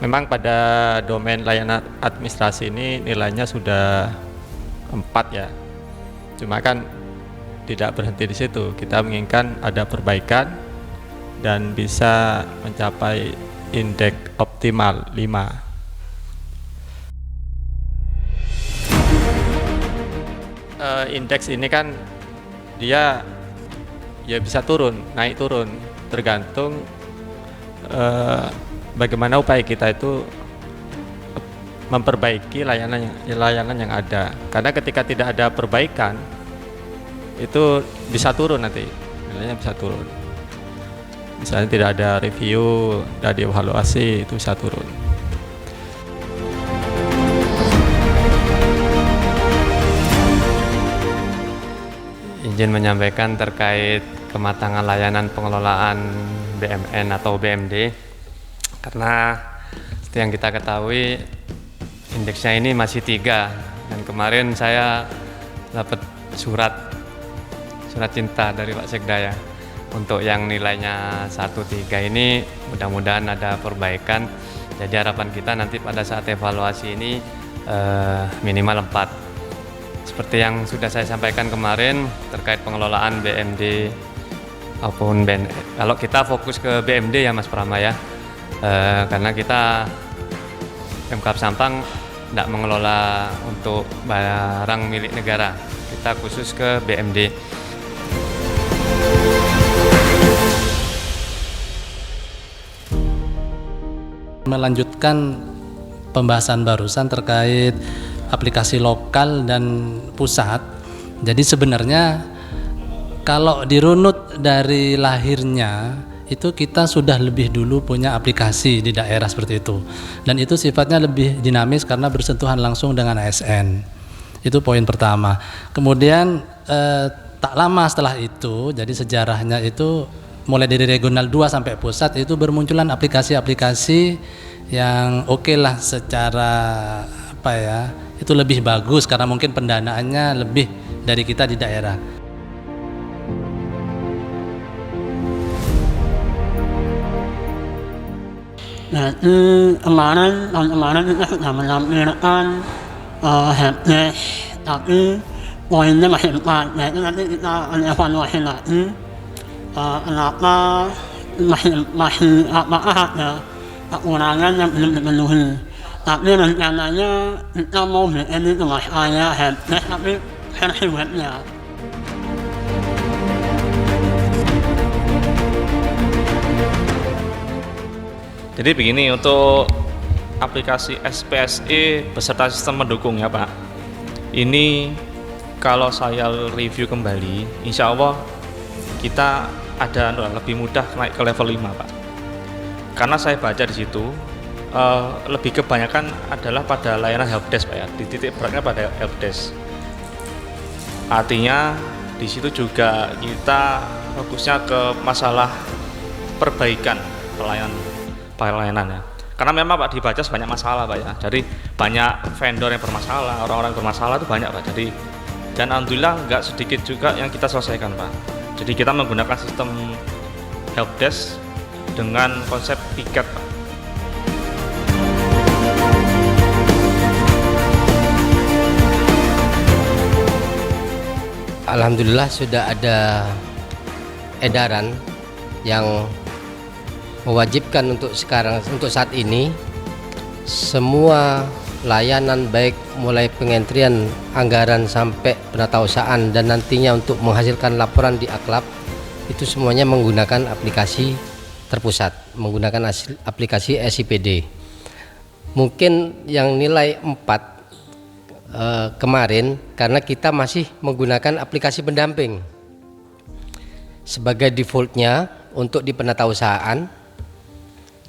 Memang pada domain layanan administrasi ini nilainya sudah 4 ya. Cuma kan tidak berhenti di situ. Kita menginginkan ada perbaikan dan bisa mencapai indeks optimal 5. Indeks ini kan dia ya bisa turun, naik turun, tergantung bagaimana upaya kita itu memperbaiki layanan yang ada. Karena ketika tidak ada perbaikan itu bisa turun, nanti nilainya bisa turun. Misalnya tidak ada review, tidak ada evaluasi, itu bisa turun. Izin menyampaikan terkait kematangan layanan pengelolaan BMN atau BMD, karena seperti yang kita ketahui indeksnya ini masih 3, dan kemarin saya dapat surat cinta dari Pak Sekda ya, untuk yang nilainya 1-3 ini mudah-mudahan ada perbaikan. Jadi harapan kita nanti pada saat evaluasi ini minimal 4. Seperti yang sudah saya sampaikan kemarin terkait pengelolaan BMD maupun BNN. Kalau kita fokus ke BMD ya Mas Prama ya, karena kita Pemkab Sampang tidak mengelola untuk barang milik negara, kita khusus ke BMD. Melanjutkan pembahasan barusan terkait aplikasi lokal dan pusat. Jadi sebenarnya kalau dirunut dari lahirnya itu kita sudah lebih dulu punya aplikasi di daerah seperti itu, dan itu sifatnya lebih dinamis karena bersentuhan langsung dengan ASN. Itu poin pertama. Kemudian tak lama setelah itu, jadi sejarahnya itu mulai dari regional 2 sampai pusat itu bermunculan aplikasi-aplikasi yang oke lah, secara apa ya, itu lebih bagus karena mungkin pendanaannya lebih dari kita di daerah. Jadi tahun kemarin kita sudah menampilkan helpdesk, tapi poinnya masih 4. Nah itu nanti kita akan evaluasi lagi kenapa masih apakah ada kekurangan yang belum dipenuhi. Tapi rencananya kita mau bikin itu Mas, kayak helpdesk tapi versi webnya. Jadi begini, untuk aplikasi SPSE beserta sistem pendukung ya Pak, ini kalau saya review kembali, insya Allah kita ada lebih mudah naik ke level 5 Pak. Karena saya baca di situ lebih kebanyakan adalah pada layanan helpdesk Pak ya, di titik beratnya pada helpdesk. Artinya di situ juga kita fokusnya ke masalah perbaikan pelayanan ya. Karena memang Pak di Bajas banyak masalah Pak ya. Jadi banyak vendor yang bermasalah, orang-orang bermasalah itu banyak Pak. Jadi dan alhamdulillah nggak sedikit juga yang kita selesaikan Pak. Jadi kita menggunakan sistem helpdesk dengan konsep tiket Pak. Alhamdulillah sudah ada edaran yang mewajibkan untuk saat ini semua layanan baik mulai pengentrian anggaran sampai penatausahaan dan nantinya untuk menghasilkan laporan di Aklab itu semuanya menggunakan aplikasi terpusat, menggunakan aplikasi SIPD. Mungkin yang nilai 4 kemarin karena kita masih menggunakan aplikasi pendamping sebagai defaultnya untuk di penatausahaan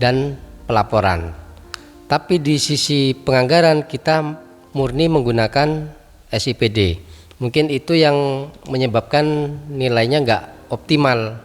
dan pelaporan. Tapi di sisi penganggaran kita murni menggunakan SIPD. Mungkin itu yang menyebabkan nilainya nggak optimal